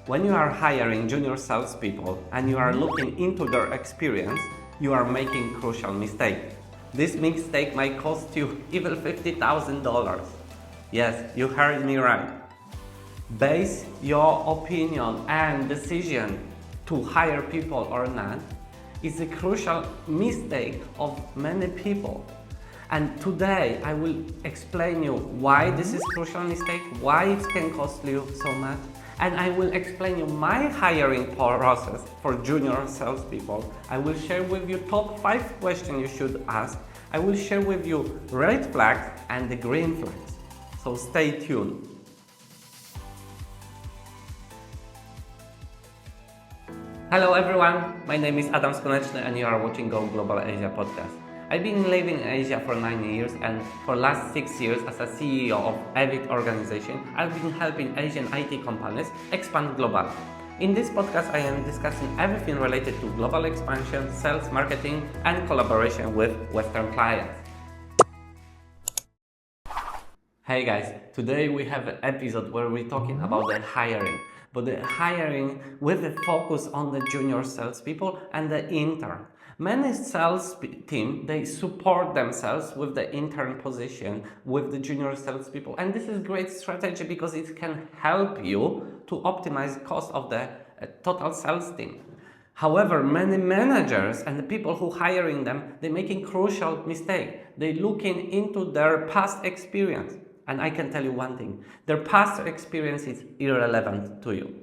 When you are hiring junior salespeople and you are looking into their experience, you are making crucial mistake. This mistake might cost you even $50,000. Yes, you heard me right. Base your opinion and decision to hire people or not is a crucial mistake of many people. And today I will explain you why this is a crucial mistake, why it can cost you so much, and I will explain you my hiring process for junior salespeople. I will share with you top 5 questions you should ask. I will share with you red flags and the green flags. So stay tuned. Hello everyone, my name is Adam Skoneczny and you are watching Go Global Asia podcast. I've been living in Asia for 9 years and for last 6 years as a CEO of EVIT organization, I've been helping Asian IT companies expand globally. In this podcast, I am discussing everything related to global expansion, sales, marketing, and collaboration with Western clients. Hey guys, today we have an episode where we're talking about the hiring, but the hiring with a focus on the junior salespeople and the intern. Many sales team, they support themselves with the intern position, with the junior salespeople, and this is great strategy because it can help you to optimize cost of the total sales team. However, many managers and the people who hiring them, they're making crucial mistake. They're looking into their past experience. And I can tell you one thing, their past experience is irrelevant to you.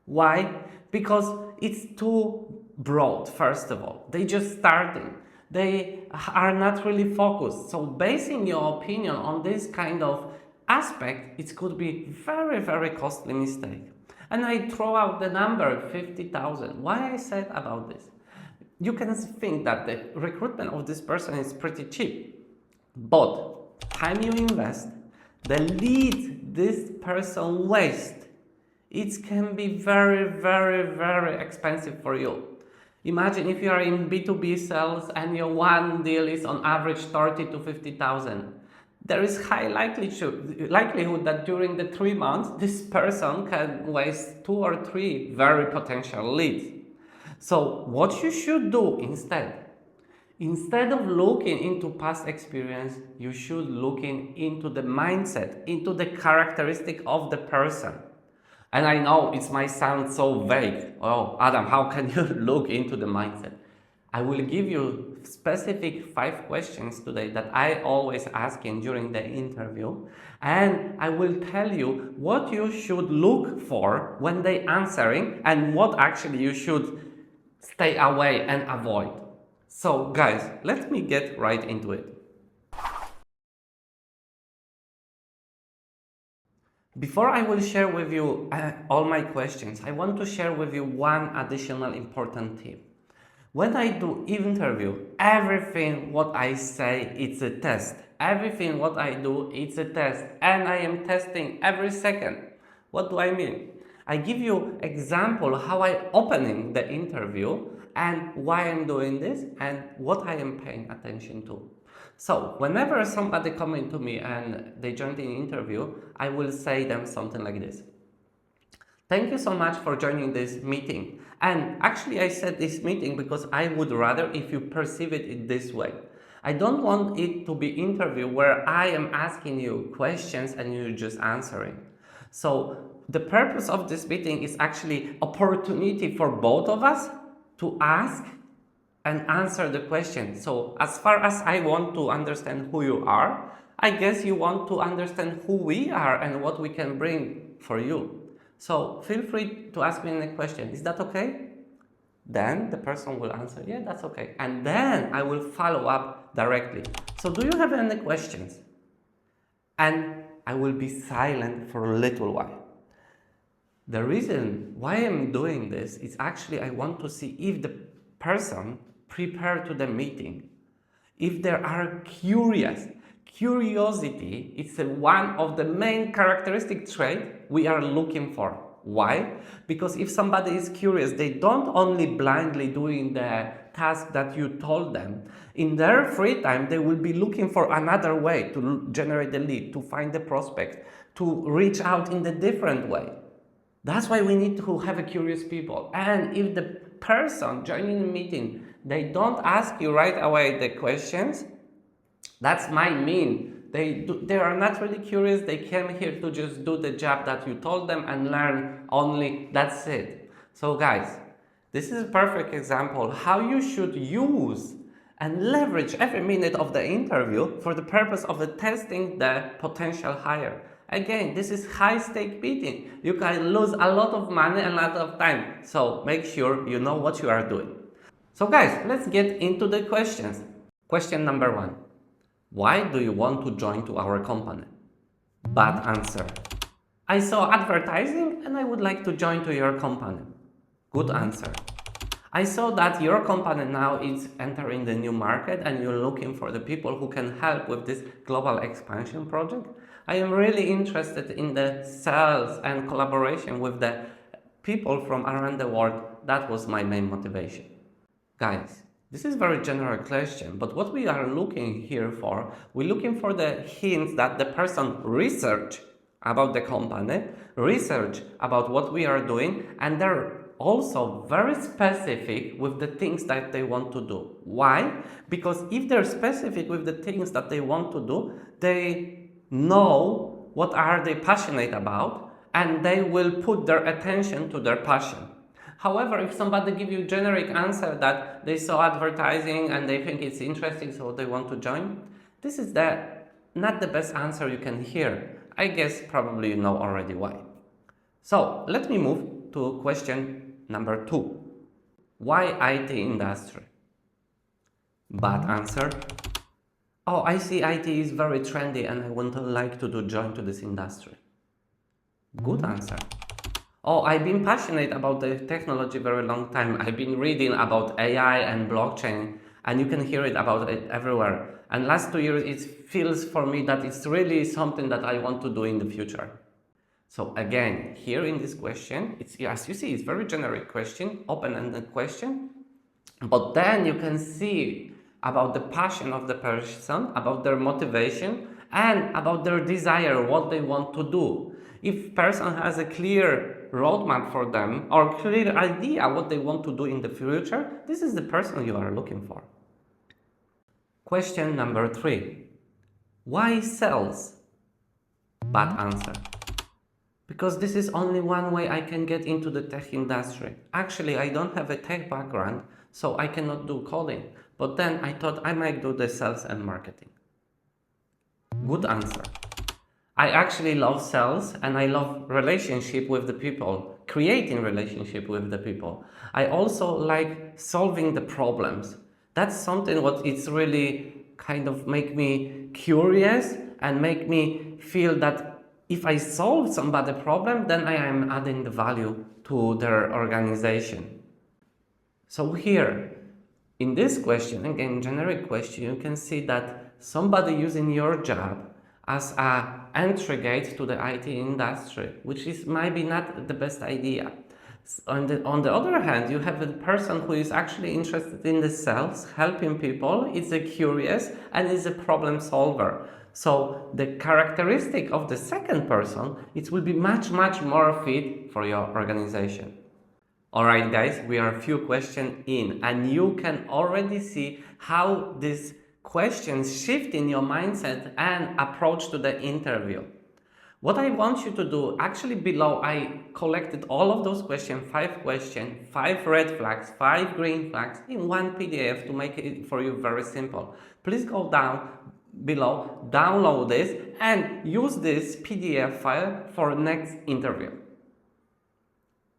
Why? Because it's too broad, first of all. They just starting. They are not really focused. So basing your opinion on this kind of aspect, it could be very, very costly mistake. And I throw out the number 50,000. Why I said about this? You can think that the recruitment of this person is pretty cheap, but time you invest, the lead this person wastes, it can be very, very, very expensive for you. Imagine if you are in B2B sales and your one deal is on average 30 to 50,000. There is high likelihood that during the 3 months, this person can waste 2 or 3 very potential leads. So what you should do instead of looking into past experience, you should looking into the mindset, into the characteristic of the person. And I know it might sound so vague. Oh, Adam, how can you look into the mindset? I will give you specific 5 questions today that I always asking during the interview. And I will tell you what you should look for when they answering and what actually you should stay away and avoid. So guys, let me get right into it. Before I will share with you all my questions, I want to share with you one additional important tip. When I do interview, everything what I say, it's a test. Everything what I do, it's a test. And I am testing every second. What do I mean? I give you example how I opening the interview and why I'm doing this and what I am paying attention to. So whenever somebody coming to me and they join the interview, I will say them something like this. Thank you so much for joining this meeting. And actually I said this meeting because I would rather if you perceive it in this way. I don't want it to be interview where I am asking you questions and you're just answering. So the purpose of this meeting is actually opportunity for both of us to ask and answer the question. So as far as I want to understand who you are, I guess you want to understand who we are and what we can bring for you. So feel free to ask me any question. Is that okay? Then the person will answer, yeah, that's okay. And then I will follow up directly. So do you have any questions? And I will be silent for a little while. The reason why I'm doing this is actually I want to see if the person prepared to the meeting, if they are curious. Curiosity is one of the main characteristic traits we are looking for. Why? Because if somebody is curious, they don't only blindly doing the task that you told them. In their free time, they will be looking for another way to generate the lead, to find the prospect, to reach out in a different way. That's why we need to have a curious people. And if the person joining the meeting, they don't ask you right away the questions, that's might mean they are not really curious. They came here to just do the job that you told them and learn only. That's it. So guys, this is a perfect example how you should use and leverage every minute of the interview for the purpose of testing the potential hire. Again, this is high stake meeting. You can lose a lot of money and a lot of time. So make sure you know what you are doing. So guys, let's get into the questions. Question number 1. Why do you want to join to our company? Bad answer. I saw advertising and I would like to join to your company. Good answer. I saw that your company now is entering the new market and you're looking for the people who can help with this global expansion project. I am really interested in the sales and collaboration with the people from around the world. That was my main motivation. Guys, this is a very general question, but what we are looking here for, we're looking for the hints that the person research about the company, research about what we are doing, and they're also very specific with the things that they want to do. Why? Because if they're specific with the things that they want to do, they know what are they passionate about, and they will put their attention to their passion. However, if somebody give you generic answer that they saw advertising and they think it's interesting, so they want to join, this is not the best answer you can hear. I guess probably you know already why. So let me move to question number 2. Why IT industry? Bad answer. Oh, I see IT is very trendy and I want to like to join to this industry. Good answer. Oh, I've been passionate about the technology very long time. I've been reading about AI and blockchain, and you can hear it about it everywhere. And last 2 years, it feels for me that it's really something that I want to do in the future. So again, here in this question, it's, as you see, it's very generic question, open-ended question. But then you can see about the passion of the person, about their motivation, and about their desire, what they want to do. If person has a clear roadmap for them or clear idea what they want to do in the future, this is the person you are looking for. Question number 3. Why sales? Bad answer. Because this is only one way I can get into the tech industry. Actually, I don't have a tech background, so I cannot do coding. But then I thought I might do the sales and marketing. Good answer. I actually love sales and I love relationship with the people, creating relationship with the people. I also like solving the problems. That's something what it's really kind of make me curious and make me feel that if I solve somebody's problem, then I am adding the value to their organization. So here, in this question, again, generic question, you can see that somebody using your job as an entry gate to the IT industry, which is maybe not the best idea. On the other hand, you have a person who is actually interested in the sales, helping people, is a curious and is a problem solver. So the characteristic of the second person, it will be much more fit for your organization. Alright guys, we are a few questions in and you can already see how these questions shift in your mindset and approach to the interview. What I want you to do, actually below I collected all of those questions, 5 questions, 5 red flags, 5 green flags in one PDF to make it for you very simple. Please go down below, download this and use this PDF file for next interview.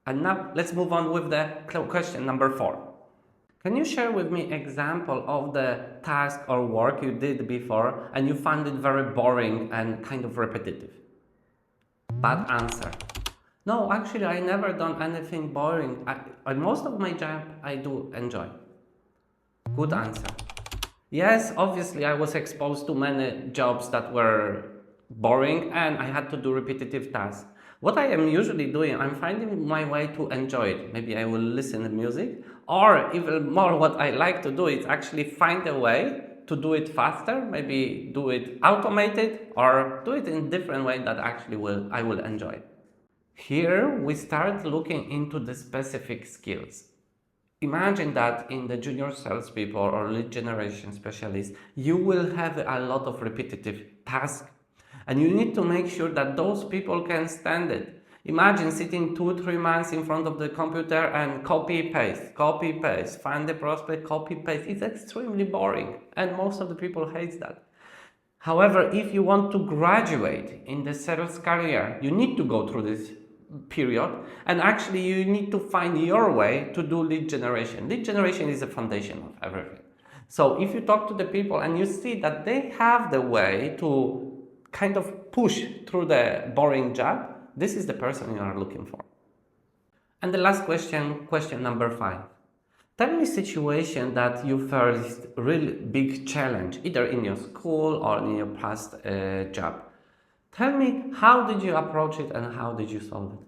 And now let's move on with the question number 4. Can you share with me example of the task or work you did before and you found it very boring and kind of repetitive? Bad answer. No, actually I never done anything boring. Most of my job I do enjoy. Good answer. Yes, obviously I was exposed to many jobs that were boring and I had to do repetitive tasks. What I am usually doing, I'm finding my way to enjoy it. Maybe I will listen to music, or even more what I like to do is actually find a way to do it faster, maybe do it automated or do it in a different way that actually I will enjoy. Here we start looking into the specific skills. Imagine that in the junior salespeople or lead generation specialists, you will have a lot of repetitive tasks, and you need to make sure that those people can stand it. Imagine sitting 2-3 months in front of the computer and copy paste, find the prospect, copy paste. It's extremely boring, and most of the people hate that. However, if you want to graduate in the sales career, you need to go through this period, and actually you need to find your way to do lead generation. Lead generation is the foundation of everything. So if you talk to the people and you see that they have the way to kind of push through the boring job, this is the person you are looking for. And the last question, question number 5. Tell me a situation that you faced really big challenge, either in your school or in your past job. Tell me, how did you approach it and how did you solve it?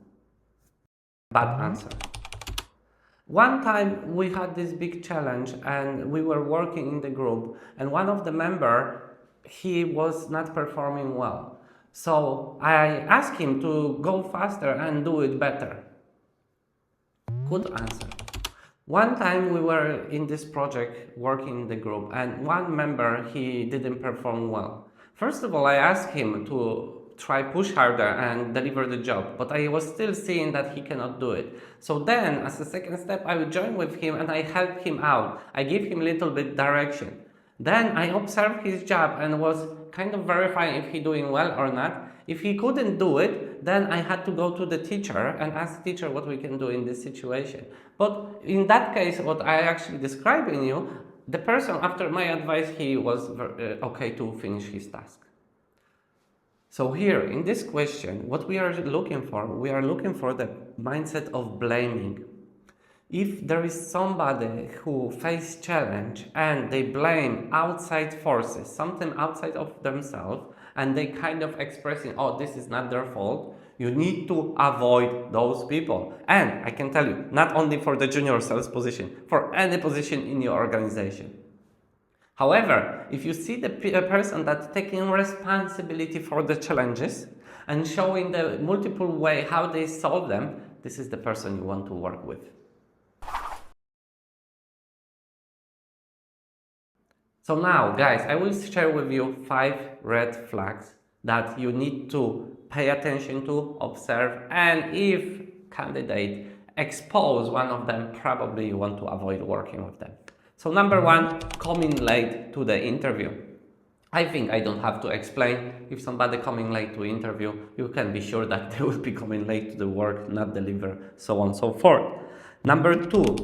Bad answer. One time we had this big challenge and we were working in the group, and one of the member, he was not performing well. So I asked him to go faster and do it better. Good answer. One time we were in this project working in the group, and one member, he didn't perform well. First of all, I asked him to try push harder and deliver the job, but I was still seeing that he cannot do it. So then, as a second step, I would join with him and I help him out. I give him a little bit direction. Then I observed his job and was kind of verifying if he's doing well or not. If he couldn't do it, then I had to go to the teacher and ask the teacher what we can do in this situation. But in that case, what I actually described in you, the person, after my advice, he was okay to finish his task. So here, in this question, what we are looking for the mindset of blaming. If there is somebody who faces challenge and they blame outside forces, something outside of themselves, and they kind of expressing, oh, this is not their fault, you need to avoid those people. And I can tell you, not only for the junior sales position, for any position in your organization. However, if you see the person that's taking responsibility for the challenges and showing the multiple way how they solve them, this is the person you want to work with. So now, guys, I will share with you 5 red flags that you need to pay attention to, observe, and if candidate expose one of them, probably you want to avoid working with them. So number 1, coming late to the interview. I think I don't have to explain. If somebody coming late to interview, you can be sure that they will be coming late to the work, not deliver, so on and so forth. Number 2,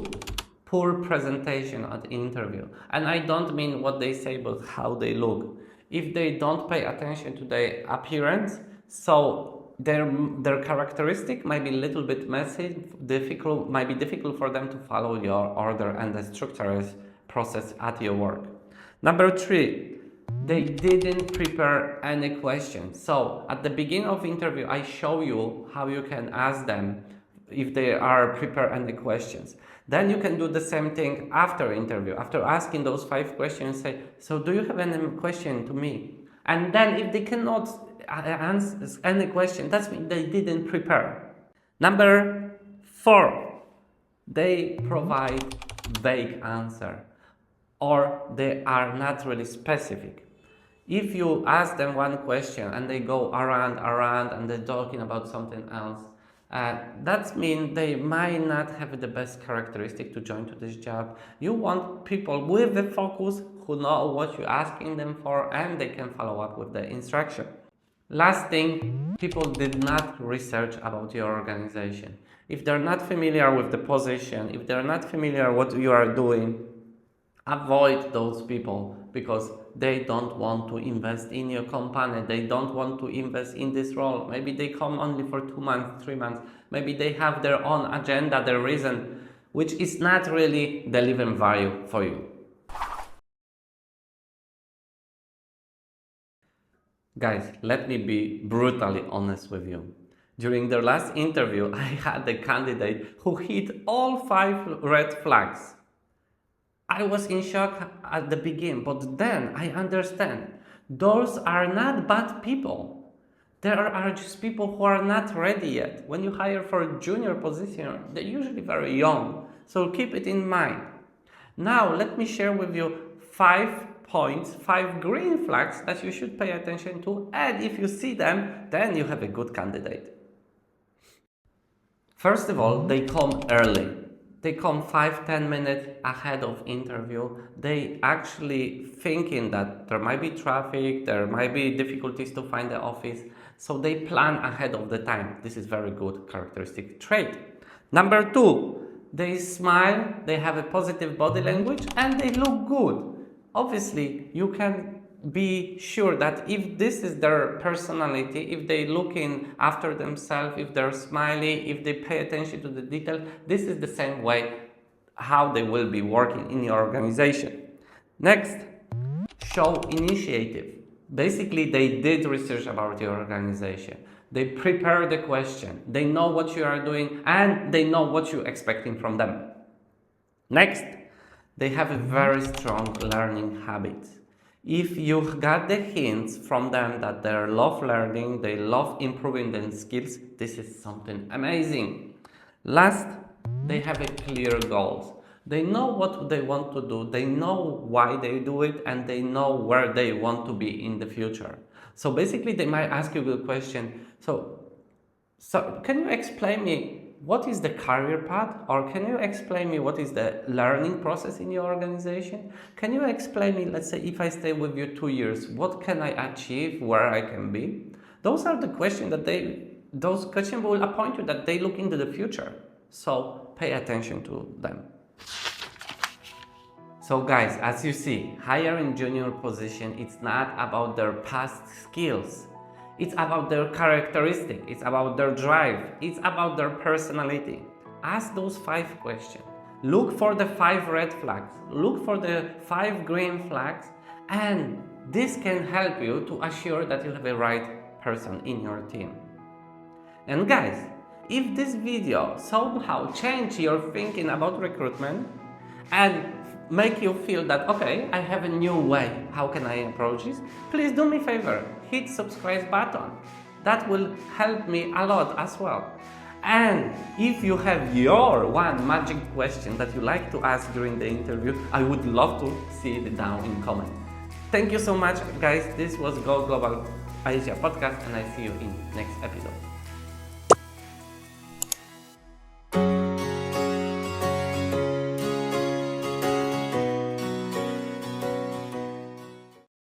poor presentation at interview. And I don't mean what they say, but how they look. If they don't pay attention to their appearance, so their characteristic might be a little bit messy, might be difficult for them to follow your order and the structured process at your work. Number 3, they didn't prepare any questions. So at the beginning of interview, I show you how you can ask them if they are prepared any questions. Then you can do the same thing after interview. After asking those 5 questions, say, so do you have any question to me? And then if they cannot answer any question, that's mean they didn't prepare. Number 4, they provide vague answer, or they are not really specific. If you ask them one question and they go around and they're talking about something else, that means they might not have the best characteristic to join to this job. You want people with the focus who know what you're asking them for and they can follow up with the instruction. Last thing, people did not research about your organization. If they're not familiar with the position, if they're not familiar what you are doing, avoid those people because they don't want to invest in your company. They don't want to invest in this role. Maybe they come only for 2 months, 3 months. Maybe they have their own agenda, their reason, which is not really delivering value for you. Guys, let me be brutally honest with you. During the last interview, I had a candidate who hit all 5 red flags. I was in shock at the beginning, but then I understand. Those are not bad people. There are just people who are not ready yet. When you hire for a junior position, they're usually very young. So keep it in mind. Now, let me share with you 5 points, 5 green flags that you should pay attention to. And if you see them, then you have a good candidate. First of all, they come early. They come 5-10 minutes ahead of interview. They actually thinking that there might be traffic, there might be difficulties to find the office. So they plan ahead of the time. This is very good characteristic trait. Number 2, they smile, they have a positive body language, and they look good. Obviously, you can be sure that if this is their personality, if they looking after themselves, if they're smiley, if they pay attention to the detail, this is the same way how they will be working in your organization. Next, show initiative. Basically, they did research about your organization. They prepare the question. They know what you are doing and they know what you're expecting from them. Next, they have a very strong learning habit. If you got the hints from them that they love learning, they love improving their skills, this is something amazing. Last, they have a clear goals. They know what they want to do, they know why they do it, and they know where they want to be in the future. So basically, they might ask you the question, so can you explain me what is the career path, or can you explain me what is the learning process in your organization? Can you explain me, let's say, if I stay with you 2 years, what can I achieve, where I can be? Those are the questions that those questions will appoint you that they look into the future. So pay attention to them. So guys, as you see, hiring junior position, it's not about their past skills. It's about their characteristic, it's about their drive, it's about their personality. Ask those 5 questions. Look for the 5 red flags, look for the 5 green flags, and this can help you to assure that you have the right person in your team. And guys, if this video somehow changed your thinking about recruitment and make you feel that, okay, I have a new way, how can I approach this? Please do me a favor, hit subscribe button. That will help me a lot as well. And if you have your one magic question that you like to ask during the interview, I would love to see it down in comment. Thank you so much, guys. This was Go Global Asia podcast, and I see you in next episode.